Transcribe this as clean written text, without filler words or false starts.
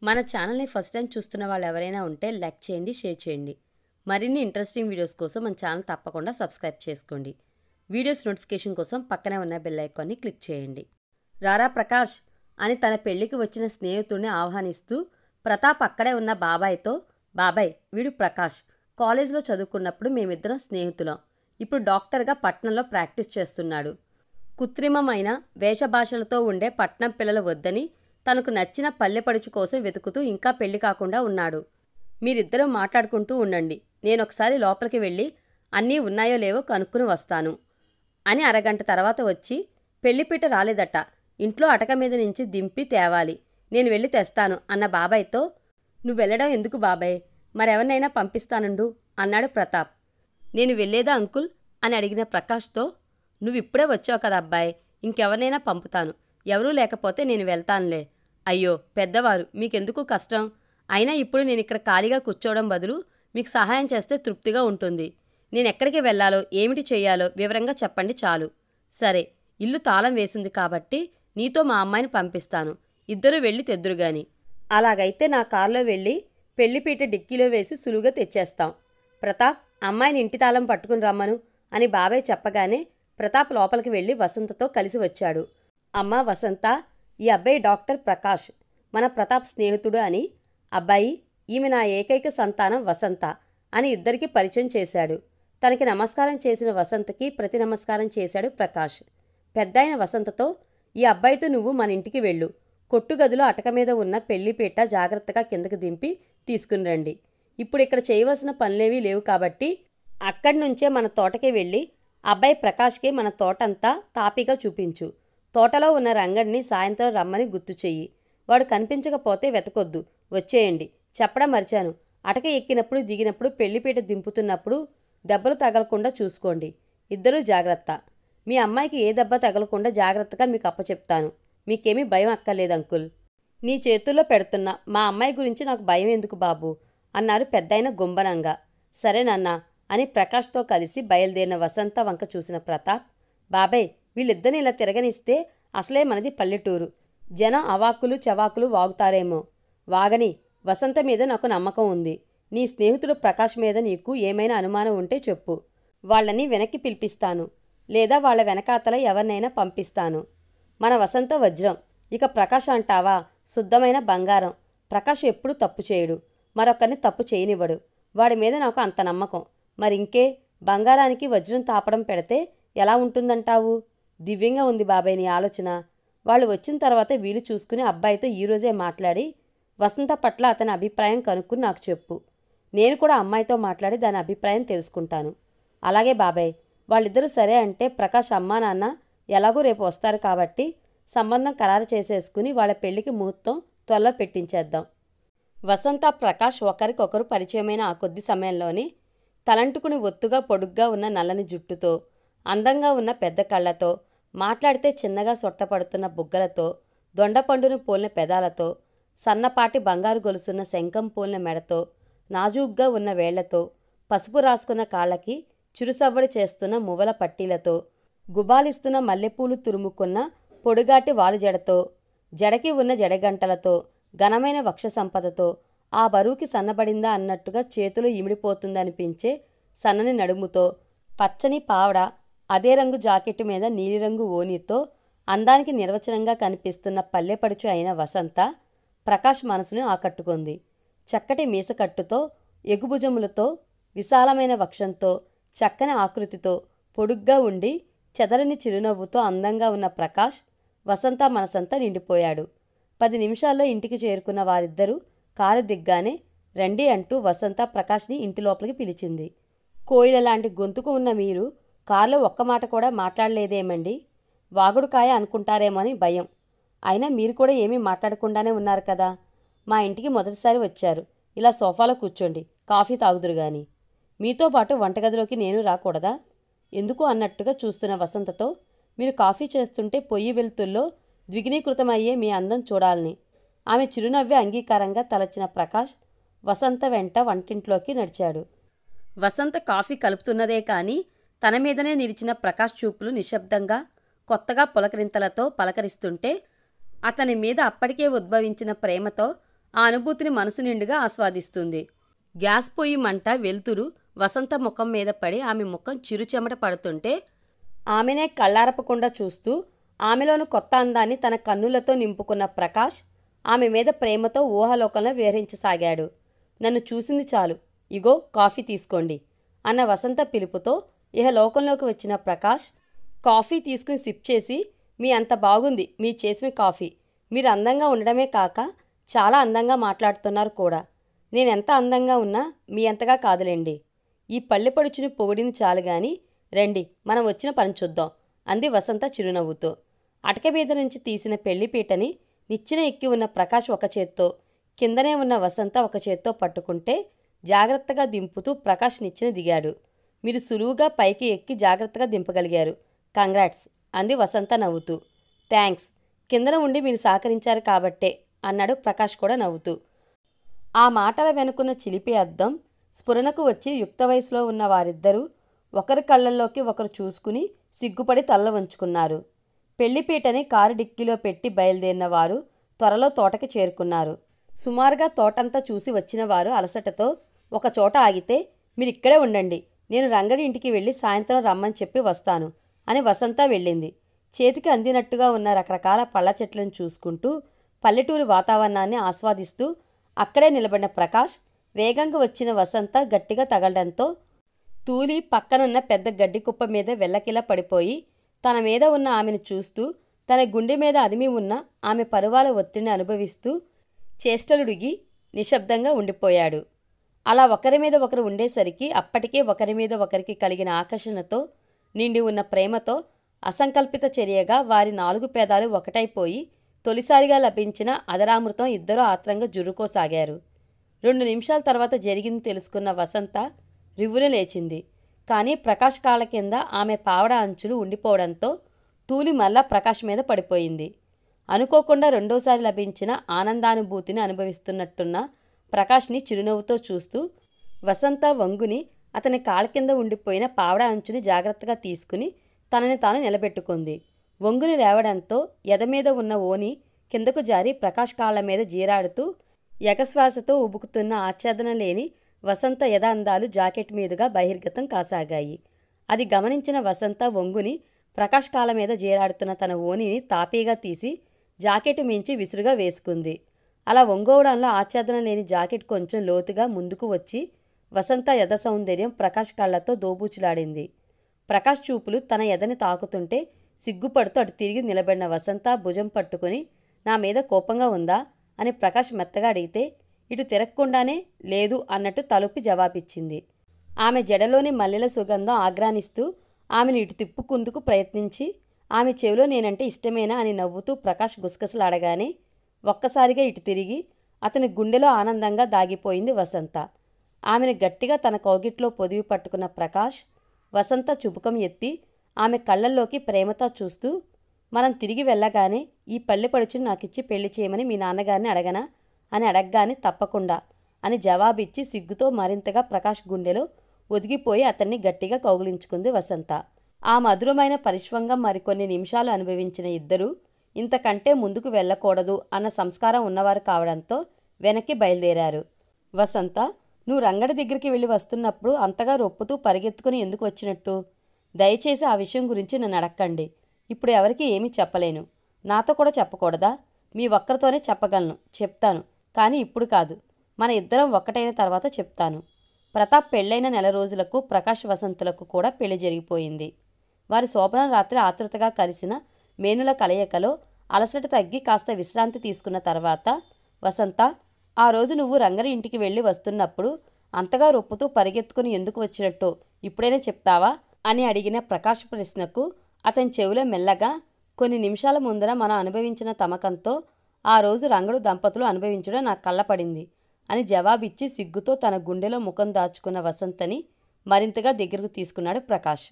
మన ఛానల్ని first time చూస్తున్న వాళ్ళు ఎవరైనా ఉంటే లైక్ చేయండి, షేర్ చేయండి. మరిన్ని ఇంట్రెస్టింగ్ వీడియోస్ కోసం మన ఛానల్ తప్పకుండా సబ్స్క్రైబ్ చేసుకోండి. వీడియోస్ నోటిఫికేషన్ కోసం పక్కనే ఉన్న బెల్ ఐకాన్ని క్లిక్ చేయండి. రారా ప్రకాష్ అని తన పెళ్లికి వచ్చిన స్నేహితుడిని ఆహ్వానిస్తూ ప్రతాప్ అక్కడే ఉన్న బాబాయ్తో, బాబాయ్ వీడు ప్రకాష్, కాలేజీలో చదువుకున్నప్పుడు మేమిద్దరం స్నేహితులం. ఇప్పుడు డాక్టర్గా పట్నంలో ప్రాక్టీస్ చేస్తున్నాడు. కృత్రిమమైన వేషభాషలతో ఉండే పట్నం పిల్లలు వద్దని తనకు నచ్చిన పల్లెపడుచు కోసం వెతుకుతూ ఇంకా పెళ్లి కాకుండా ఉన్నాడు. మీరిద్దరూ మాట్లాడుకుంటూ ఉండండి, నేనొకసారి లోపలికి వెళ్ళి అన్నీ ఉన్నాయో లేవో కనుక్కుని వస్తాను అని అరగంట తర్వాత వచ్చి, పెళ్లిపీట రాలేదట, ఇంట్లో అటక మీద నుంచి దింపి తేవాలి, నేను వెళ్ళి తెస్తాను అన్న బాబాయ్తో, నువ్వెళ్ళడం ఎందుకు బాబాయ్, మరెవరినైనా పంపిస్తానుండు అన్నాడు ప్రతాప్. నేను వెళ్ళేదా అంకుల్ అని అడిగిన ప్రకాష్తో, నువ్విప్పుడే వచ్చావు కదా అబ్బాయి, ఇంకెవరినైనా పంపుతాను, ఎవరూ లేకపోతే నేను వెళ్తానులే. అయ్యో పెద్దవారు, మీకెందుకు కష్టం, అయినా ఇప్పుడు నేను ఇక్కడ ఖాళీగా కూర్చోవడం బదులు మీకు సహాయం చేస్తే తృప్తిగా ఉంటుంది. నేనెక్కడికి వెళ్ళాలో ఏమిటి చెయ్యాలో వివరంగా చెప్పండి చాలు. సరే, ఇల్లు తాళం వేసింది కాబట్టి నీతో మా అమ్మాయిని పంపిస్తాను, ఇద్దరూ వెళ్ళి తెద్దురుగాని. అలాగైతే నా కారులో వెళ్ళి పెళ్లిపీట డిక్కీలో వేసి సులువుగా తెచ్చేస్తాం. ప్రతాప్, అమ్మాయిని ఇంటి తాళం పట్టుకుని రమ్మను అని బాబాయ్ చెప్పగానే ప్రతాప్ లోపలికి వెళ్ళి వసంతతో కలిసి వచ్చాడు. అమ్మా వసంత, ఈ అబ్బాయి డాక్టర్ ప్రకాష్, మన ప్రతాప్ స్నేహితుడు అని. అబ్బాయి, ఈమె నా ఏకైక సంతానం వసంత అని ఇద్దరికీ పరిచయం చేశాడు. తనకి నమస్కారం చేసిన వసంతకి ప్రతి నమస్కారం చేశాడు ప్రకాష్. పెద్దయిన వసంతతో, ఈ అబ్బాయితో నువ్వు మన ఇంటికి వెళ్ళు, కొట్టుగదిలో అటక మీద ఉన్న పెళ్లిపీట జాగ్రత్తగా కిందకి దింపి తీసుకుని రండి. ఇప్పుడు ఇక్కడ చేయవలసిన పనులేవీ లేవు కాబట్టి అక్కడి నుంచే మన తోటకి వెళ్ళి అబ్బాయి ప్రకాష్కి మన తోటంతా తాపీగా చూపించు. తోటలో ఉన్న రంగడిని సాయంత్రం రమ్మని గుర్తు చెయ్యి. వాడు కనిపించకపోతే వెతకొద్దు, వచ్చేయండి. చెప్పడం మర్చాను, అటక ఎక్కినప్పుడు దిగినప్పుడు పెళ్లిపీట దింపుతున్నప్పుడు దెబ్బలు తగలకుండా చూసుకోండి. ఇద్దరూ జాగ్రత్త. మీ అమ్మాయికి ఏ దెబ్బ తగలకుండా జాగ్రత్తగా మీకు అప్పచెప్తాను. మీకేమీ భయం అక్కర్లేదు అంకుల్. నీ చేతుల్లో పెడుతున్నా, మా అమ్మాయి గురించి నాకు భయం ఎందుకు బాబు అన్నారు పెద్దయిన గుంబనంగా. సరేనన్నా అని ప్రకాష్తో కలిసి బయలుదేరిన వసంత వంక చూసిన ప్రతాప్, బాబాయ్ వీళ్ళిద్దరిని ఇలా తిరగనిస్తే అసలే మనది పల్లెటూరు, జనం అవాకులు చవాకులు వాగుతారేమో. వాగని, వసంత మీద నాకు నమ్మకం ఉంది. నీ స్నేహితుడు ప్రకాష్ మీద నీకు ఏమైనా అనుమానం ఉంటే చెప్పు, వాళ్ళని వెనక్కి పిలిపిస్తాను, లేదా వాళ్ళ వెనకాతల ఎవరినైనా పంపిస్తాను. మన వసంత వజ్రం, ఇక ప్రకాష్ అంటావా శుద్ధమైన బంగారం. ప్రకాష్ ఎప్పుడూ తప్పు చేయడు, మరొకరిని తప్పు చేయనివ్వడు. వాడి మీద నాకు అంత నమ్మకం. మరింకే, బంగారానికి వజ్రం తాపడం పెడితే ఎలా ఉంటుందంటావు? దివ్యంగా ఉంది బాబాయ్ నీ ఆలోచన. వాళ్ళు వచ్చిన తర్వాత వీలు చూసుకుని అబ్బాయితో ఈరోజే మాట్లాడి వసంత పట్ల అతని అభిప్రాయం కనుక్కుని నాకు చెప్పు. నేను కూడా అమ్మాయితో మాట్లాడి దాని అభిప్రాయం తెలుసుకుంటాను. అలాగే బాబాయ్, వాళ్ళిద్దరూ సరే అంటే ప్రకాష్ అమ్మా నాన్న ఎలాగో రేపు వస్తారు కాబట్టి సంబంధం ఖరారు చేసేసుకుని వాళ్ళ పెళ్లికి ముహూర్తం త్వరలో పెట్టించేద్దాం. వసంత ప్రకాష్ ఒకరికొకరు పరిచయమైన ఆ కొద్ది సమయంలోనే తలంటుకుని ఒత్తుగా పొడుగ్గా ఉన్న నల్లని జుట్టుతో, అందంగా ఉన్న పెద్ద కళ్ళతో, మాట్లాడితే చిన్నగా సొట్టపడుతున్న బుగ్గలతో, దొండపండును పోలిన పెదాలతో, సన్నపాటి బంగారు గొలుసున్న శంఖం పోలిన మెడతో, నాజూగ్గా ఉన్న వేళ్లతో, పసుపు రాసుకున్న కాళ్ళకి చిరుసవ్వడి చేస్తున్న మువ్వల పట్టీలతో, గుబాలిస్తున్న మల్లెపూలు తురుముకున్న పొడుగాటి వాలుజడతో, జడకి ఉన్న జడగంటలతో, ఘనమైన వక్ష సంపదతో, ఆ బరువుకి సన్నబడిందా అన్నట్టుగా చేతులు ఇమిడిపోతుందనిపించే సన్నని నడుముతో, పచ్చని పావడ, అదే రంగు జాకెట్టు మీద నీలిరంగు ఓనీతో అందానికి నిర్వచనంగా కనిపిస్తున్న పల్లెపడుచు అయిన వసంత ప్రకాష్ మనసును ఆకట్టుకుంది. చక్కటి మీసకట్టుతో, ఎగుభుజములతో, విశాలమైన వక్షంతో, చక్కని ఆకృతితో, పొడుగ్గా ఉండి చెదరని చిరునవ్వుతో అందంగా ఉన్న ప్రకాష్ వసంత మనసంతా నిండిపోయాడు. 10 నిమిషాల్లో ఇంటికి చేరుకున్న వారిద్దరూ కారు దిగ్గానే రండి అంటూ వసంత ప్రకాష్ని ఇంటి లోపలికి పిలిచింది. కోయిల లాంటి గొంతుకు ఉన్న మీరు కారులో ఒక్క మాట కూడా మాట్లాడలేదేమండి? వాగుడుకాయ అనుకుంటారేమో అని భయం. అయినా మీరు కూడా ఏమీ మాట్లాడకుండానే ఉన్నారు కదా. మా ఇంటికి మొదటిసారి వచ్చారు, ఇలా సోఫాలో కూర్చోండి, కాఫీ తాగుదురు గాని. మీతో పాటు వంటగదిలోకి నేను రాకూడదా? ఎందుకు అన్నట్టుగా చూస్తున్న వసంతతో, మీరు కాఫీ చేస్తుంటే పొయ్యి వెలుతుల్లో ద్విగుణీకృతమయ్యే మీ అందం చూడాలని. ఆమె చిరునవ్వే అంగీకారంగా తలచిన ప్రకాష్ వసంత వెంట వంటింట్లోకి నడిచాడు. వసంత కాఫీ కలుపుతున్నదే కానీ తన మీదనే నిలిచిన ప్రకాష్ చూపులు నిశ్శబ్దంగా కొత్తగా పులకరింతలతో పలకరిస్తుంటే అతని మీద అప్పటికే ఉద్భవించిన ప్రేమతో ఆ అనుభూతిని మనసు నిండుగా ఆస్వాదిస్తుంది. గ్యాస్ పొయ్యి మంట వెలుతురు వసంత ముఖం మీద పడి ఆమె ముఖం చిరుచెమట పడుతుంటే ఆమెనే కళ్ళారపకుండా చూస్తూ ఆమెలోని కొత్త అందాన్ని తన కన్నులతో నింపుకున్న ప్రకాష్ ఆమె మీద ప్రేమతో ఊహాలోకంలో విహరించసాగాడు. నన్ను చూసింది చాలు, ఇగో కాఫీ తీసుకోండి అన్న వసంత పిలుపుతో ఇహలోకంలోకి వచ్చిన ప్రకాష్ కాఫీ తీసుకుని సిప్ చేసి, మీ అంత బాగుంది మీ చేసిన కాఫీ. మీరు అందంగా ఉండడమే కాక చాలా అందంగా మాట్లాడుతున్నారు కూడా. నేనెంత అందంగా ఉన్నా మీ అంతగా కాదులేండి. ఈ పల్లె పడుచుని పొగిడింది చాలు గాని రండి మనం వచ్చిన పని చూద్దాం అంది వసంత చిరునవ్వుతో. అటక మీద నుంచి తీసిన పెళ్లిపీటని నిచ్చెన ఎక్కి ఉన్న ప్రకాష్ ఒక చేత్తో, కిందనే ఉన్న వసంత ఒక చేత్తో పట్టుకుంటే జాగ్రత్తగా దింపుతూ ప్రకాష్ నిచ్చెన దిగాడు. మీరు సులువుగా పైకి ఎక్కి జాగ్రత్తగా దింపగలిగారు, కంగ్రాట్స్ అంది వసంత నవ్వుతూ. థ్యాంక్స్, కిందన ఉండి మీరు సహకరించారు కాబట్టే అన్నాడు ప్రకాష్ కూడా నవ్వుతూ. ఆ మాటల వెనుకున్న చిలిపి అర్థం స్ఫురణకు వచ్చి యుక్త వయసులో ఉన్న వారిద్దరూ ఒకరి కళ్ళల్లోకి ఒకరు చూసుకుని సిగ్గుపడి తల్ల వంచుకున్నారు. పెళ్లిపీటని కారు డిక్కీలో పెట్టి బయలుదేరిన వారు త్వరలో తోటకి చేరుకున్నారు. సుమారుగా తోటంతా చూసి వచ్చిన వారు అలసటతో ఒకచోట ఆగితే, మీరిక్కడే ఉండండి, నేను రంగడి ఇంటికి వెళ్ళి సాయంత్రం రమ్మని చెప్పి వస్తాను అని వసంత వెళ్ళింది. చేతికి అందినట్టుగా ఉన్న రకరకాల పళ్ళ చెట్లను చూసుకుంటూ పల్లెటూరు వాతావరణాన్ని ఆస్వాదిస్తూ అక్కడే నిలబడిన ప్రకాష్ వేగంగా వచ్చిన వసంత గట్టిగా తగలడంతో తూలి పక్కనున్న పెద్ద గడ్డి కుప్ప మీద వెల్లకిలా పడిపోయి తన మీద ఉన్న ఆమెను చూస్తూ తన గుండె మీద అదిమి ఉన్న ఆమె పరువాల ఒత్తిడిని అనుభవిస్తూ చేష్టలుడిగి నిశ్శబ్దంగా ఉండిపోయాడు. అలా ఒకరి మీద ఒకరు ఉండేసరికి అప్పటికే ఒకరి మీద ఒకరికి కలిగిన ఆకర్షణతో నిండి ఉన్న ప్రేమతో అసంకల్పిత చర్యగా వారి 4 పేదాలు ఒకటైపోయి తొలిసారిగా లభించిన అదరామృతం ఇద్దరూ ఆత్రంగా జుర్రుకోసాగారు. 2 నిమిషాల తర్వాత జరిగింది తెలుసుకున్న వసంత రివ్వున లేచింది. కానీ ప్రకాష్ కాళ్ళ కింద ఆమె పావడ అంచులు ఉండిపోవడంతో తూలి మళ్ళా ప్రకాష్ మీద పడిపోయింది. అనుకోకుండా రెండోసారి లభించిన ఆనందానుభూతిని అనుభవిస్తున్నట్టున్న ప్రకాష్ని చిరునవ్వుతో చూస్తూ వసంత వంగుని అతని కాళ్ళ కింద ఉండిపోయిన పావడ అంచుని జాగ్రత్తగా తీసుకుని తనని తాను నిలబెట్టుకుంది. వంగుని లేవడంతో ఎదమీద ఉన్న ఓని కిందకు జారి ప్రకాష్ కాళ్ల మీద జీరాడుతూ ఎగశ్వాసతో ఉబుకుతున్న ఆచ్ఛాదన లేని వసంత యదాందాలు జాకెట్ మీదుగా బహిర్గతం కాసాగాయి. అది గమనించిన వసంత వంగుని ప్రకాష్ కాళ్ళ మీద జీరాడుతున్న తన ఓనిని తాపీగా తీసి జాకెట్ మించి విసురుగా వేసుకుంది. అలా వంగోవడంలో ఆచ్ఛాదన లేని జాకెట్ కొంచెం లోతుగా ముందుకు వచ్చి వసంత యద సౌందర్యం ప్రకాష్ కళ్లతో దోబూచులాడింది. ప్రకాష్ చూపులు తన ఎదని తాకుతుంటే సిగ్గుపడుతూ అటు తిరిగి నిలబడిన వసంత భుజం పట్టుకుని, నా మీద కోపంగా ఉందా అని ప్రకాష్ మెత్తగా అడిగితే ఇటు తిరగకుండానే లేదు అన్నట్టు తలుపి జవాబిచ్చింది. ఆమె జడలోని మల్లెల సుగంధం ఆగ్రానిస్తూ ఆమెను ఇటు తిప్పుకుందుకు ప్రయత్నించి ఆమె చెవిలో నేనంటే ఇష్టమేనా అని నవ్వుతూ ప్రకాష్ గుసగుసలాడగానే ఒక్కసారిగా ఇటు తిరిగి అతని గుండెలో ఆనందంగా దాగిపోయింది వసంత. ఆమెను గట్టిగా తన కౌగిట్లో పొదివి పట్టుకున్న ప్రకాష్ వసంత చుబుకం ఎత్తి ఆమె కళ్ళల్లోకి ప్రేమతో చూస్తూ, మనం తిరిగి వెళ్ళగానే ఈ పల్లె పడుచుని నాకిచ్చి పెళ్లి చేయమని మీ నాన్నగారిని అడగనా అని అడగగానే తప్పకుండా అని జవాబిచ్చి సిగ్గుతో మరింతగా ప్రకాష్ గుండెలో ఒదిగిపోయి అతన్ని గట్టిగా కౌగిలించుకుంది వసంత. ఆ మధురమైన పరిష్వంగం మరికొన్ని నిమిషాలు అనుభవించిన ఇద్దరూ ఇంతకంటే ముందుకు వెళ్ళకూడదు అన్న సంస్కారం ఉన్నవారు కావడంతో వెనక్కి బయలుదేరారు. వసంత, నువ్వు రంగడి దగ్గరికి వెళ్ళి వస్తున్నప్పుడు అంతగా రొప్పుతూ పరిగెత్తుకుని ఎందుకు వచ్చినట్టు? దయచేసి ఆ విషయం గురించి నన్ను అడక్కండి. ఇప్పుడు ఎవరికి ఏమీ చెప్పలేను. నాతో కూడా చెప్పకూడదా? మీ ఒక్కరితోనే చెప్పగలను, చెప్తాను, కానీ ఇప్పుడు కాదు. మన ఇద్దరం ఒక్కటైన తర్వాత చెప్తాను. ప్రతాప్ పెళ్ళైన నెల రోజులకు ప్రకాష్ వసంతులకు కూడా పెళ్లి జరిగిపోయింది. వారి శోభనం రాత్రి ఆతృతగా కలిసిన మేనుల కలయికలో అలసట తగ్గి కాస్త విశ్రాంతి తీసుకున్న తర్వాత, వసంత, ఆ రోజు నువ్వు రంగడి ఇంటికి వెళ్ళి వస్తున్నప్పుడు అంతగా రొప్పుతూ పరిగెత్తుకుని ఎందుకు వచ్చినట్టో ఇప్పుడైనా చెప్తావా అని అడిగిన ప్రకాష్ ప్రశ్నకు అతని చెవిలో మెల్లగా, కొన్ని నిమిషాల ముందర మనం అనుభవించిన తమకంతో ఆ రోజు రంగడు దంపతులు అనుభవించడం నాకు కళ్ళపడింది అని జవాబిచ్చి సిగ్గుతో తన గుండెలో ముఖం దాచుకున్న వసంతని మరింతగా దగ్గరకు తీసుకున్నాడు ప్రకాష్.